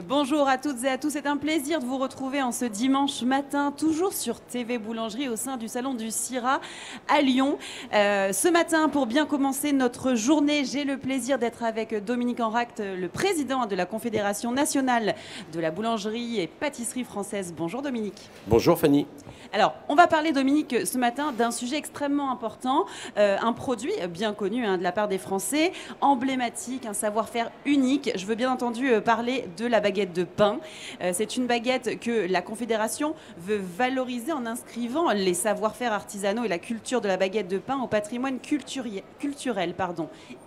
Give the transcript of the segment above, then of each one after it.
Bonjour à toutes et à tous, c'est un plaisir de vous retrouver en ce dimanche matin, toujours sur TV Boulangerie au sein du salon du Syrah à Lyon. Ce matin, pour bien commencer notre journée, j'ai le plaisir d'être avec Dominique Enract, le président de la Confédération nationale de la boulangerie et pâtisserie française. Bonjour Dominique. Bonjour Fanny. Alors, on va parler, Dominique, ce matin d'un sujet extrêmement important, un produit bien connu de la part des Français, emblématique, un savoir-faire unique. Je veux bien entendu parler de la baguette de pain. C'est une baguette que la Confédération veut valoriser en inscrivant les savoir-faire artisanaux et la culture de la baguette de pain au patrimoine culturel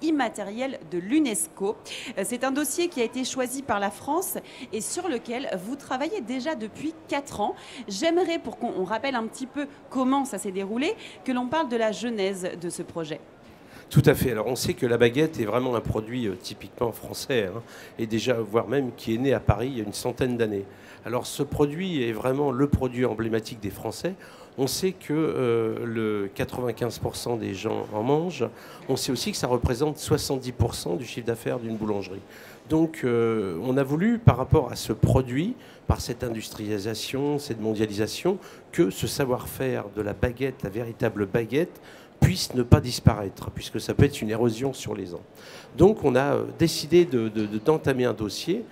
immatériel de l'UNESCO. C'est un dossier qui a été choisi par la France et sur lequel vous travaillez déjà depuis 4 ans. J'aimerais, pour qu'on rappelle un petit peu comment ça s'est déroulé, que l'on parle de la genèse de ce projet. Tout à fait. Alors on sait que la baguette est vraiment un produit typiquement français, et déjà, voire même qui est né à Paris il y a une centaine d'années. Alors ce produit est vraiment le produit emblématique des Français. On sait que le 95% des gens en mangent. On sait aussi que ça représente 70% du chiffre d'affaires d'une boulangerie. Donc on a voulu, par rapport à ce produit, par cette industrialisation, cette mondialisation, que ce savoir-faire de la baguette, la véritable baguette, puisse ne pas disparaître, puisque ça peut être une érosion sur les ans. Donc on a décidé d'entamer un dossier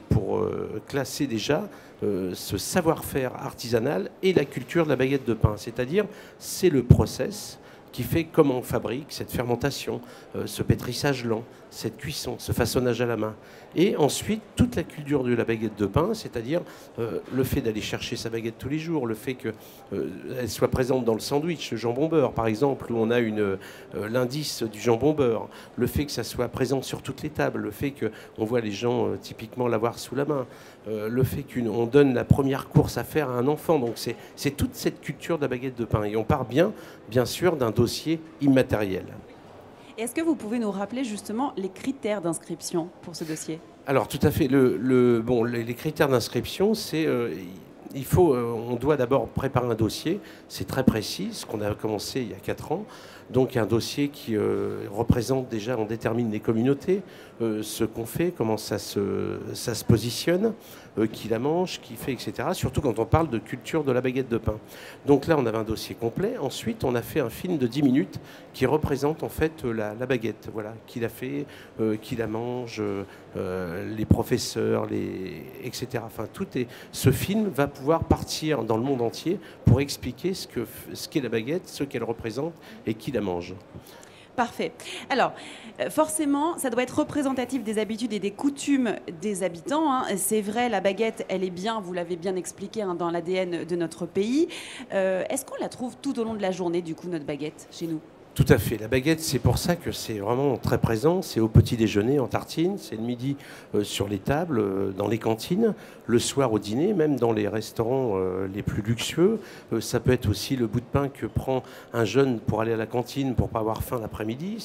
pour classer déjà ce savoir-faire artisanal et la culture de la baguette de pain. C'est-à-dire, c'est le process qui fait comment on fabrique cette fermentation, ce pétrissage lent, cette cuisson, ce façonnage à la main. Et ensuite, toute la culture de la baguette de pain, c'est-à-dire le fait d'aller chercher sa baguette tous les jours, le fait qu'elle soit présente dans le sandwich, le jambon beurre par exemple, où on a l'indice du jambon beurre, le fait que ça soit présent sur toutes les tables, le fait qu'on voit les gens typiquement l'avoir sous la main, le fait qu'on donne la première course à faire à un enfant. Donc c'est toute cette culture de la baguette de pain. Et on part bien sûr, d'un dossier immatériel. Est-ce que vous pouvez nous rappeler justement les critères d'inscription pour ce dossier ? Alors tout à fait. Les critères d'inscription, c'est on doit d'abord préparer un dossier. C'est très précis, ce qu'on a commencé il y a 4 ans. Donc un dossier qui représente déjà, on détermine les communautés, ce qu'on fait, comment ça se positionne, qui la mange, qui fait, etc. Surtout quand on parle de culture de la baguette de pain. Donc là, on avait un dossier complet. Ensuite, on a fait un film de 10 minutes qui représente en fait la baguette, voilà, qui la fait, qui la mange, les professeurs, etc. Enfin, ce film va pouvoir partir dans le monde entier pour expliquer ce qu'est la baguette, ce qu'elle représente et qui la mange. Parfait. Alors, forcément, ça doit être représentatif des habitudes et des coutumes des habitants. C'est vrai, la baguette, elle est bien, vous l'avez bien expliqué, dans l'ADN de notre pays. Est-ce qu'on la trouve tout au long de la journée, du coup, notre baguette, chez nous ? Tout à fait. La baguette, c'est pour ça que c'est vraiment très présent. C'est au petit déjeuner en tartine, c'est le midi sur les tables, dans les cantines, le soir au dîner, même dans les restaurants les plus luxueux. Ça peut être aussi le bout de pain que prend un jeune pour aller à la cantine pour pas avoir faim l'après-midi.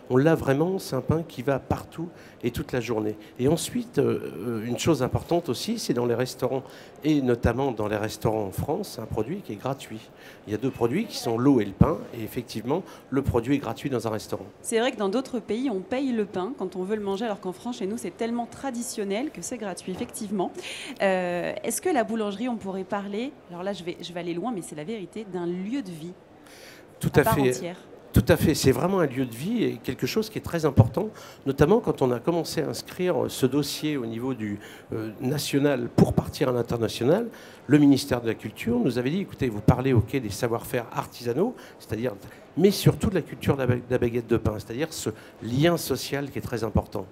On l'a vraiment, c'est un pain qui va partout et toute la journée. Et ensuite, une chose importante aussi, c'est dans les restaurants, et notamment dans les restaurants en France, un produit qui est gratuit. Il y a 2 produits qui sont l'eau et le pain, et effectivement, le produit est gratuit dans un restaurant. C'est vrai que dans d'autres pays, on paye le pain quand on veut le manger, alors qu'en France, chez nous, c'est tellement traditionnel que c'est gratuit, effectivement. Est-ce que la boulangerie, on pourrait parler, alors là, je vais aller loin, mais c'est la vérité, d'un lieu de vie à part entière ? Tout à fait, c'est vraiment un lieu de vie et quelque chose qui est très important, notamment quand on a commencé à inscrire ce dossier au niveau du national pour partir à l'international. Le ministère de la Culture nous avait dit, écoutez, vous parlez des savoir-faire artisanaux, c'est-à-dire, mais surtout de la culture de la baguette de pain, c'est-à-dire ce lien social qui est très important.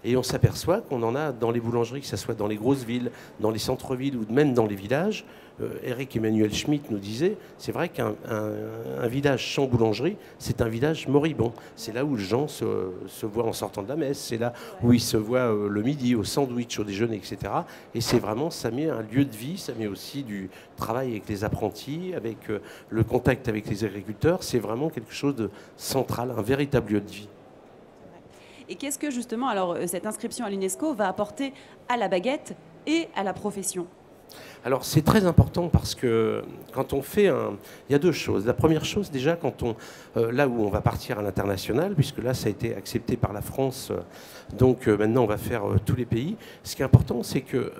Et on s'aperçoit qu'on en a dans les boulangeries, que ce soit dans les grosses villes, dans les centres-villes ou même dans les villages. Eric Emmanuel Schmitt nous disait, c'est vrai qu'un village sans boulangerie, c'est un village moribond. C'est là où les gens se voient en sortant de la messe, c'est là où ils se voient le midi, au sandwich, au déjeuner, etc. Et c'est vraiment, ça met un lieu de vie, ça met aussi du travail avec les apprentis, avec le contact avec les agriculteurs. C'est vraiment quelque chose de central, un véritable lieu de vie. Et qu'est-ce que justement, alors, cette inscription à l'UNESCO va apporter à la baguette et à la profession ? Alors c'est très important parce que quand on fait un... Il y a deux choses. La première chose déjà, là où on va partir à l'international, puisque là ça a été accepté par la France, donc maintenant on va faire tous les pays. Ce qui est important, c'est que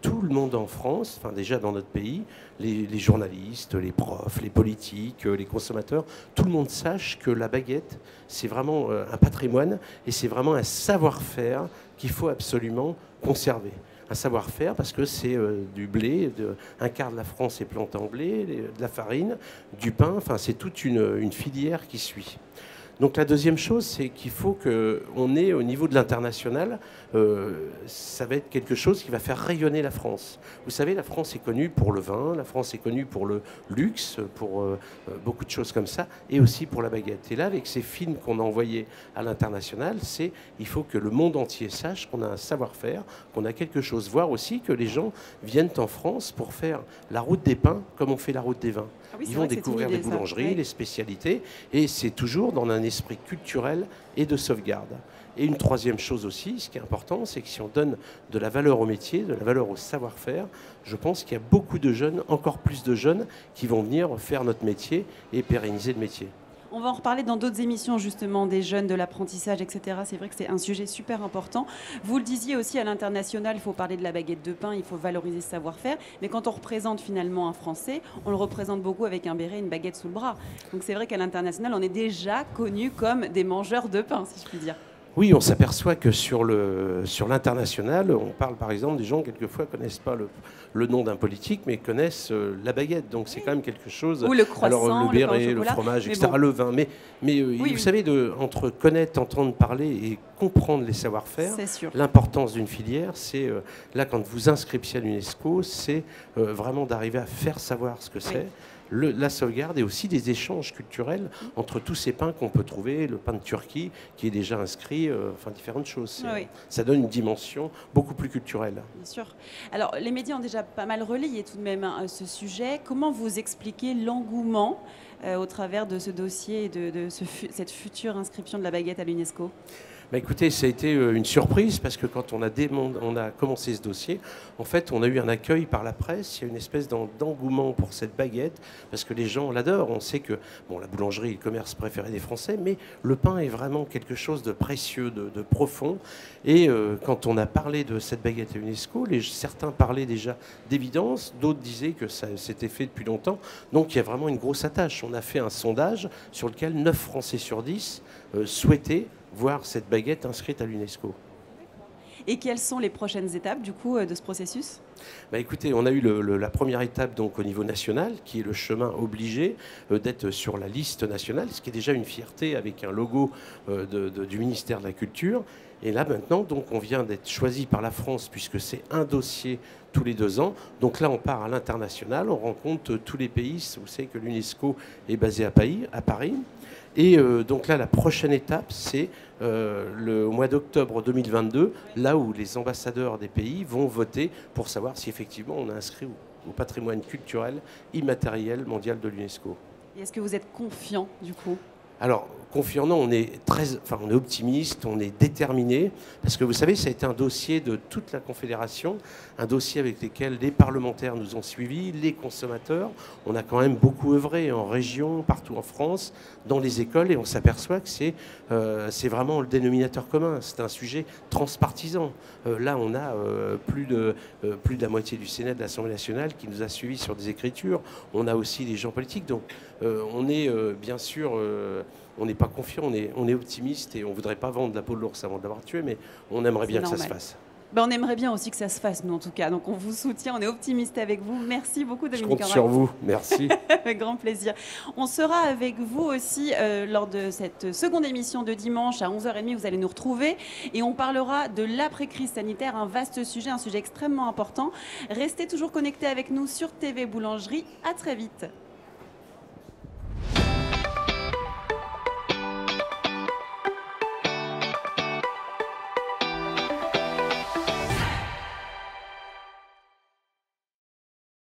tout le monde en France, enfin déjà dans notre pays, les journalistes, les profs, les politiques, les consommateurs, tout le monde sache que la baguette, c'est vraiment un patrimoine et c'est vraiment un savoir-faire qu'il faut absolument conserver. Un savoir-faire parce que c'est du blé, un quart de la France est planté en blé, de la farine, du pain, enfin c'est toute une filière qui suit. Donc la deuxième chose, c'est qu'il faut qu'on ait au niveau de l'international, ça va être quelque chose qui va faire rayonner la France. Vous savez, la France est connue pour le vin, la France est connue pour le luxe, pour beaucoup de choses comme ça, et aussi pour la baguette. Et là, avec ces films qu'on a envoyés à l'international, il faut que le monde entier sache qu'on a un savoir-faire, qu'on a quelque chose. Voir aussi que les gens viennent en France pour faire la route des pains comme on fait la route des vins. Ah oui, ils vont découvrir les boulangeries, les spécialités, et c'est toujours dans un esprit culturel et de sauvegarde. Et une troisième chose aussi, ce qui est important, c'est que si on donne de la valeur au métier, de la valeur au savoir-faire, je pense qu'il y a beaucoup de jeunes, encore plus de jeunes, qui vont venir faire notre métier et pérenniser le métier. On va en reparler dans d'autres émissions, justement, des jeunes, de l'apprentissage, etc. C'est vrai que c'est un sujet super important. Vous le disiez aussi, à l'international, il faut parler de la baguette de pain, il faut valoriser ce savoir-faire. Mais quand on représente finalement un Français, on le représente beaucoup avec un béret et une baguette sous le bras. Donc c'est vrai qu'à l'international, on est déjà connus comme des mangeurs de pain, si je puis dire. Oui, on s'aperçoit que sur l'international, on parle par exemple des gens quelquefois ne connaissent pas le nom d'un politique, mais connaissent la baguette. Donc c'est quand même quelque chose. Ou le croissant, alors le béret, le fromage, etc. Bon. Le vin. Mais oui, vous savez, entre connaître, entendre parler et comprendre les savoir-faire, l'importance d'une filière, c'est là quand vous inscrivez à l'UNESCO, c'est vraiment d'arriver à faire savoir ce que c'est. La sauvegarde et aussi des échanges culturels entre tous ces pains qu'on peut trouver, le pain de Turquie qui est déjà inscrit, enfin différentes choses. Oui. Ça donne une dimension beaucoup plus culturelle. Bien sûr. Alors les médias ont déjà pas mal relayé tout de même ce sujet. Comment vous expliquez l'engouement au travers de ce dossier et de cette future inscription de la baguette à l'UNESCO ? Bah écoutez, ça a été une surprise parce que quand on a commencé ce dossier, en fait, on a eu un accueil par la presse. Il y a une espèce d'engouement pour cette baguette parce que les gens l'adorent. On sait que la boulangerie est le commerce préféré des Français, mais le pain est vraiment quelque chose de précieux, de profond. Et quand on a parlé de cette baguette à l'UNESCO, certains parlaient déjà d'évidence, d'autres disaient que ça s'était fait depuis longtemps. Donc il y a vraiment une grosse attache. On a fait un sondage sur lequel 9 Français sur 10 souhaitaient voir cette baguette inscrite à l'UNESCO. Et quelles sont les prochaines étapes du coup de ce processus ? Écoutez, on a eu la première étape donc au niveau national, qui est le chemin obligé d'être sur la liste nationale, ce qui est déjà une fierté avec un logo du ministère de la Culture. Et là maintenant, donc, on vient d'être choisi par la France puisque c'est un dossier tous les 2 ans. Donc là, on part à l'international, on rencontre tous les pays. Vous savez que l'UNESCO est basé à Paris. Et donc là, la prochaine étape, c'est au mois d'octobre 2022, là où les ambassadeurs des pays vont voter pour savoir si effectivement on a inscrit au patrimoine culturel immatériel mondial de l'UNESCO. Et est-ce que vous êtes confiant du coup ? Alors, confiant, non, on est optimiste, on est déterminé, parce que vous savez, ça a été un dossier de toute la Confédération, un dossier avec lequel les parlementaires nous ont suivis, les consommateurs. On a quand même beaucoup œuvré en région, partout en France, dans les écoles, et on s'aperçoit que c'est vraiment le dénominateur commun. C'est un sujet transpartisan. Là, on a plus de la moitié du Sénat de l'Assemblée nationale qui nous a suivis sur des écritures. On a aussi des gens politiques. Donc, on est bien sûr... on n'est pas confiant, on est optimiste et on ne voudrait pas vendre la peau de l'ours avant de l'avoir tué, mais on aimerait bien que ça se fasse. On aimerait bien aussi que ça se fasse, nous en tout cas. Donc on vous soutient, on est optimiste avec vous. Merci beaucoup, Dominique. Je compte sur vous, merci. Avec grand plaisir. On sera avec vous aussi lors de cette seconde émission de dimanche à 11h30. Vous allez nous retrouver et on parlera de l'après-crise sanitaire, un vaste sujet, un sujet extrêmement important. Restez toujours connectés avec nous sur TV Boulangerie. À très vite.